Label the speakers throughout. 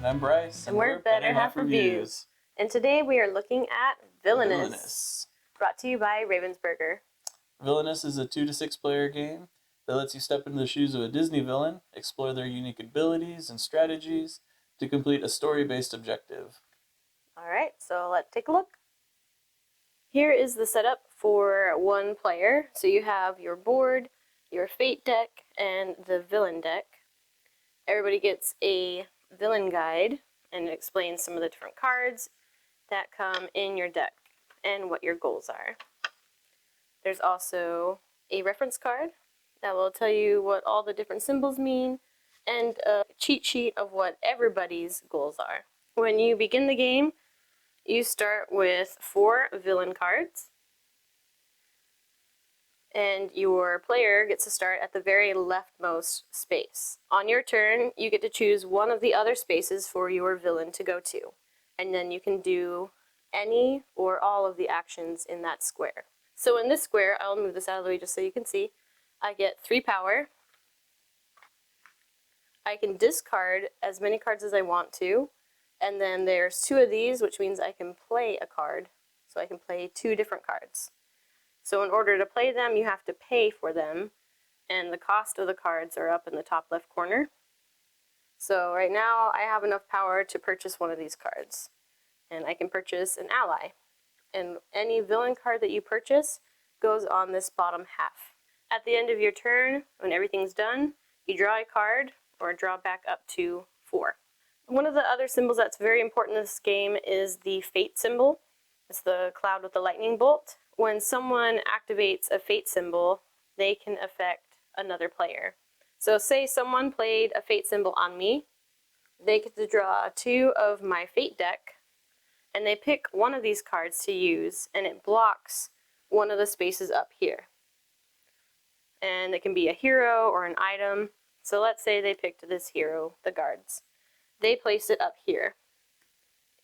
Speaker 1: And I'm Bryce.
Speaker 2: And we're Better Half Reviews. And today we are looking at Villainous. Brought to you by Ravensburger.
Speaker 1: Villainous is a 2 to 6 player game that lets you step into the shoes of a Disney villain, explore their unique abilities and strategies to complete a story-based objective.
Speaker 2: Alright, so let's take a look. Here is the setup for one player. So you have your board, your fate deck, and the villain deck. Everybody gets a villain guide, and it explains some of the different cards that come in your deck and what your goals are. There's also a reference card that will tell you what all the different symbols mean and a cheat sheet of what everybody's goals are. When you begin the game, you start with 4 villain cards, and your player gets to start at the very leftmost space. On your turn, you get to choose one of the other spaces for your villain to go to, and then you can do any or all of the actions in that square. So in this square, I'll move this out of the way just so you can see, I get 3 power. I can discard as many cards as I want to, and then there's 2 of these, which means I can play a card. So I can play 2 different cards. So in order to play them, you have to pay for them, and the cost of the cards are up in the top left corner. So right now, I have enough power to purchase one of these cards, and I can purchase an ally. And any villain card that you purchase goes on this bottom half. At the end of your turn, when everything's done, you draw a card, or draw back up to 4. One of the other symbols that's very important in this game is the fate symbol. It's the cloud with the lightning bolt. When someone activates a fate symbol, they can affect another player. So say someone played a fate symbol on me, they get to draw 2 of my fate deck, and they pick one of these cards to use, and it blocks one of the spaces up here. And it can be a hero or an item. So let's say they picked this hero, the guards. They place it up here.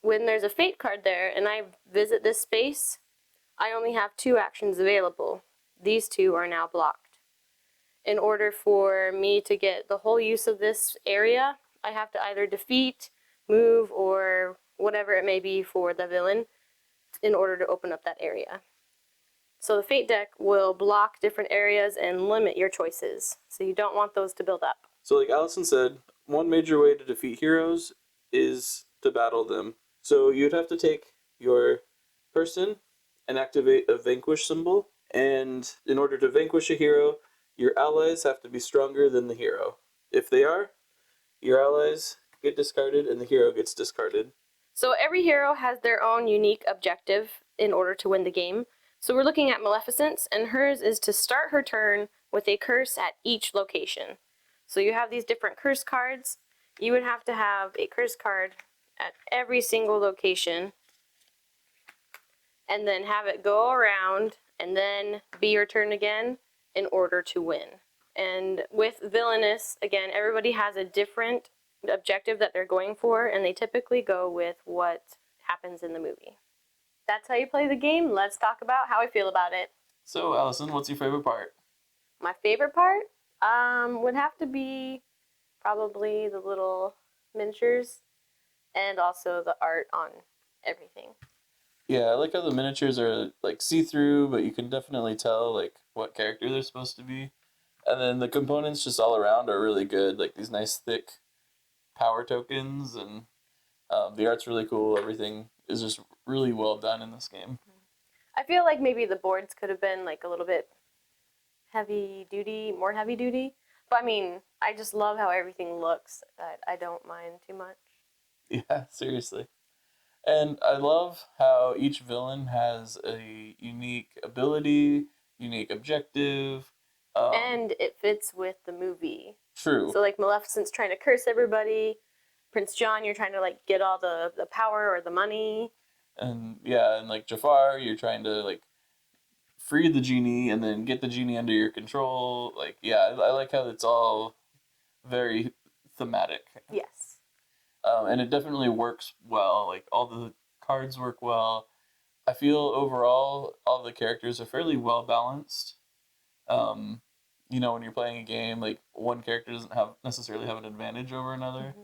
Speaker 2: When there's a fate card there and I visit this space, I only have 2 actions available. These 2 are now blocked. In order for me to get the whole use of this area, I have to either defeat, move, or whatever it may be for the villain in order to open up that area. So the fate deck will block different areas and limit your choices. So you don't want those to build up.
Speaker 1: So like Allison said, one major way to defeat heroes is to battle them. So you'd have to take your person and activate a vanquish symbol, and in order to vanquish a hero, your allies have to be stronger than the hero. If they are, your allies get discarded and the hero gets discarded.
Speaker 2: So every hero has their own unique objective in order to win the game. So we're looking at Maleficent's, and hers is to start her turn with a curse at each location. So you have these different curse cards. You would have to have a curse card at every single location, and then have it go around and then be your turn again in order to win. And with Villainous, again, everybody has a different objective that they're going for, and they typically go with what happens in the movie. That's how you play the game. Let's talk about how I feel about it.
Speaker 1: So Allison, what's your favorite part?
Speaker 2: My favorite part would have to be probably the little miniatures and also the art on everything.
Speaker 1: Yeah, I like how the miniatures are like see-through, but you can definitely tell like what character they're supposed to be. And then the components just all around are really good, like these nice thick power tokens, and the art's really cool. Everything is just really well done in this game.
Speaker 2: I feel like maybe the boards could have been like a little bit more heavy duty. But I mean, I just love how everything looks. I don't mind too much.
Speaker 1: Yeah, seriously. And I love how each villain has a unique ability, unique objective.
Speaker 2: And it fits with the movie.
Speaker 1: True.
Speaker 2: So like Maleficent's trying to curse everybody. Prince John, you're trying to like get all the power or the money.
Speaker 1: And yeah, and like Jafar, you're trying to like free the genie and then get the genie under your control. Like, yeah, I like how it's all very thematic.
Speaker 2: Yes.
Speaker 1: And it definitely works well. Like, all the cards work well. I feel overall all the characters are fairly well balanced. You know, when you're playing a game, like one character doesn't necessarily have an advantage over another.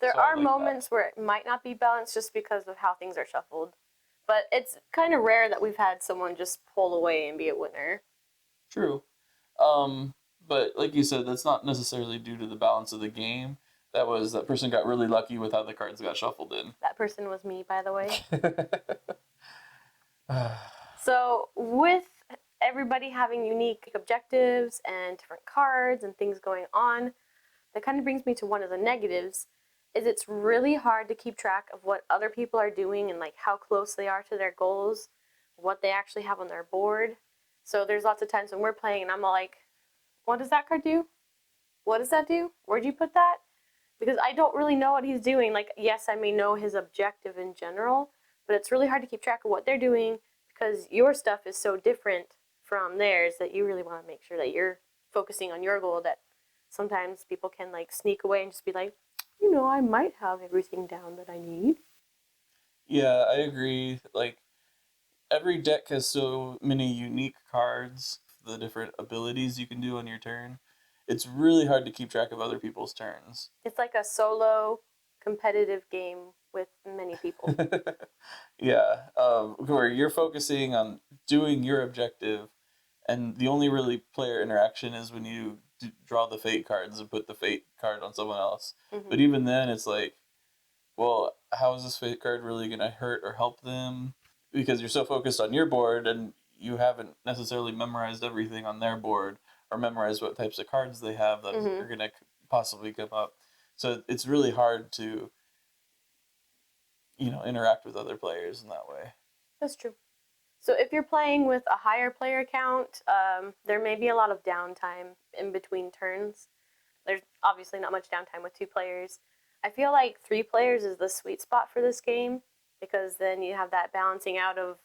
Speaker 2: There
Speaker 1: So I
Speaker 2: are
Speaker 1: like that.
Speaker 2: moments where it might not be balanced just because of how things are shuffled. But it's kind of rare that we've had someone just pull away and be a winner.
Speaker 1: True. But like you said, that's not necessarily due to the balance of the game. That person got really lucky with how the cards got shuffled in.
Speaker 2: That person was me, by the way. So, with everybody having unique objectives and different cards and things going on, that kind of brings me to one of the negatives is it's really hard to keep track of what other people are doing and like how close they are to their goals, what they actually have on their board. So there's lots of times when we're playing and I'm all like, what does that card do? What does that do? Where'd you put that? Because I don't really know what he's doing. Like, yes, I may know his objective in general, but it's really hard to keep track of what they're doing because your stuff is so different from theirs that you really want to make sure that you're focusing on your goal. That sometimes people can like sneak away and just be like, I might have everything down that I need.
Speaker 1: Yeah, I agree. Like every deck has so many unique cards, the different abilities you can do on your turn. It's really hard to keep track of other people's turns.
Speaker 2: It's like a solo competitive game with many people.
Speaker 1: Yeah, where you're focusing on doing your objective, and the only really player interaction is when you draw the fate cards and put the fate card on someone else.
Speaker 2: Mm-hmm.
Speaker 1: But even then, it's like, well, how is this fate card really going to hurt or help them? Because you're so focused on your board and you haven't necessarily memorized everything on their board or memorized what types of cards they have that
Speaker 2: Mm-hmm.
Speaker 1: are going to possibly come up. So it's really hard to, interact with other players in that way.
Speaker 2: That's true. So if you're playing with a higher player count, there may be a lot of downtime in between turns. There's obviously not much downtime with 2 players. I feel like 3 players is the sweet spot for this game because then you have that balancing out of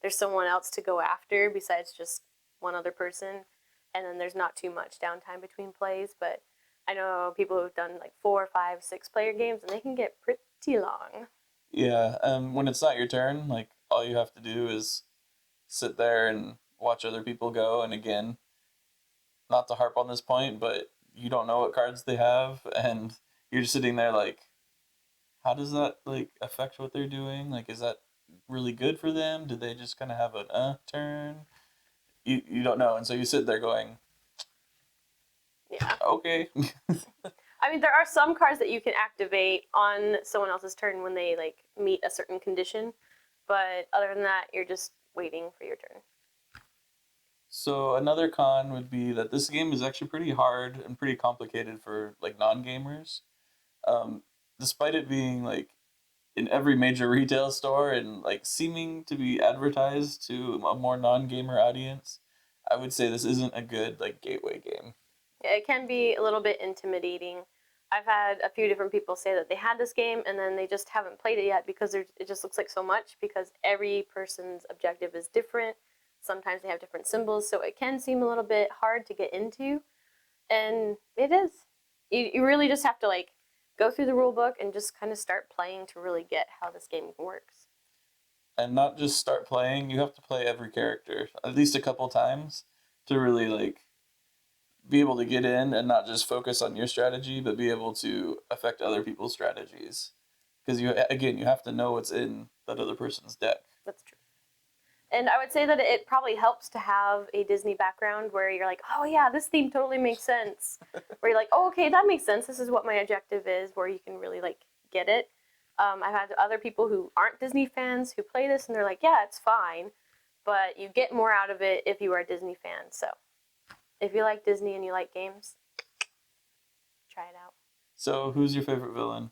Speaker 2: there's someone else to go after besides just one other person, and then there's not too much downtime between plays. But I know people who've done like 4, 5, 6 player games and they can get pretty long.
Speaker 1: Yeah, when it's not your turn, like all you have to do is sit there and watch other people go. And again, not to harp on this point, but you don't know what cards they have, and you're just sitting there like, how does that like affect what they're doing? Like, is that really good for them? Did they just kind of have an turn? You don't know, and so you sit there going,
Speaker 2: Yeah.
Speaker 1: okay.
Speaker 2: I mean, there are some cards that you can activate on someone else's turn when they like meet a certain condition, but other than that, you're just waiting for your turn.
Speaker 1: So another con would be that this game is actually pretty hard and pretty complicated for like non-gamers. Um, Despite it being like in every major retail store and like seeming to be advertised to a more non-gamer audience, I would say this isn't a good like gateway game.
Speaker 2: Yeah, it can be a little bit intimidating. I've had a few different people say that they had this game and then they just haven't played it yet because it just looks like so much because every person's objective is different. Sometimes they have different symbols, so it can seem a little bit hard to get into, and it is. You really just have to like go through the rule book and just kind of start playing to really get how this game works.
Speaker 1: And not just start playing, you have to play every character at least a couple times to really like be able to get in and not just focus on your strategy, but be able to affect other people's strategies. Because you have to know what's in that other person's deck.
Speaker 2: That's true. And I would say that it probably helps to have a Disney background where you're like, oh yeah, this theme totally makes sense. Where you're like, oh okay, that makes sense. This is what my objective is. Where you can really like get it. I've had other people who aren't Disney fans who play this and they're like, yeah, it's fine, but you get more out of it if you are a Disney fan. So if you like Disney and you like games, try it out.
Speaker 1: So, who's your favorite villain?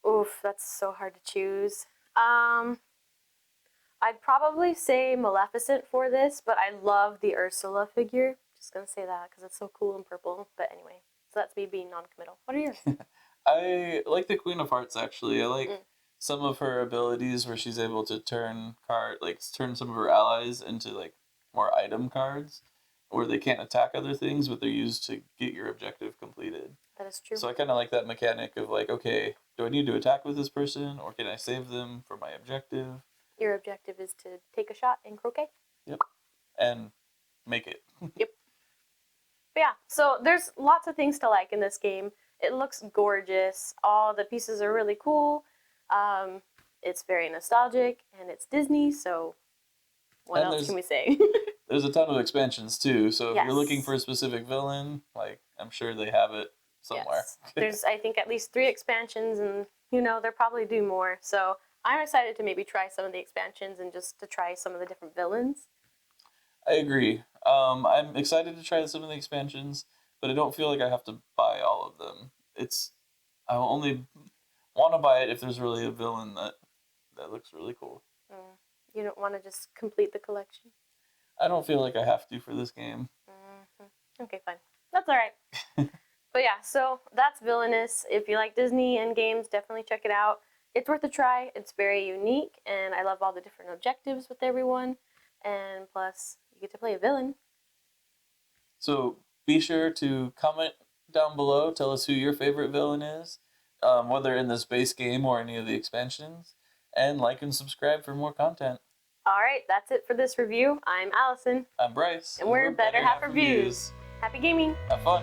Speaker 2: Oof, that's so hard to choose. I'd probably say Maleficent for this, but I love the Ursula figure. Just gonna say that because it's so cool and purple. But anyway, so that's me being non-committal. What are yours?
Speaker 1: I like the Queen of Hearts actually. I like
Speaker 2: Mm.
Speaker 1: some of her abilities where she's able to turn some of her allies into like more item cards where they can't attack other things, but they're used to get your objective completed.
Speaker 2: That is true.
Speaker 1: So I kind of like that mechanic of like, okay, do I need to attack with this person or can I save them for my objective?
Speaker 2: Your objective is to take a shot in croquet.
Speaker 1: Yep. And make it.
Speaker 2: Yep. But yeah, so there's lots of things to like in this game. It looks gorgeous. All the pieces are really cool. It's very nostalgic, and it's Disney, so what
Speaker 1: And
Speaker 2: else can we say?
Speaker 1: there's a ton of expansions too, so if
Speaker 2: Yes.
Speaker 1: you're looking for a specific villain, like, I'm sure they have it somewhere.
Speaker 2: Yes. There's, I think, at least 3 expansions, and, they'll probably do more. So I'm excited to maybe try some of the expansions and just to try some of the different villains.
Speaker 1: I agree. I'm excited to try some of the expansions, but I don't feel like I have to buy all of them. I only want to buy it if there's really a villain that looks really cool.
Speaker 2: You don't want to just complete the collection?
Speaker 1: I don't feel like I have to for this game.
Speaker 2: Mm-hmm. Okay, fine. That's all right. But yeah, so that's Villainous. If you like Disney and games, definitely check it out. It's worth a try. It's very unique, and I love all the different objectives with everyone. And plus, you get to play a villain.
Speaker 1: So be sure to comment down below. Tell us who your favorite villain is, whether in this base game or any of the expansions. And like and subscribe for more content.
Speaker 2: All right, that's it for this review. I'm Allison.
Speaker 1: I'm Bryce.
Speaker 2: And we're Better Half Reviews. Happy gaming.
Speaker 1: Have fun.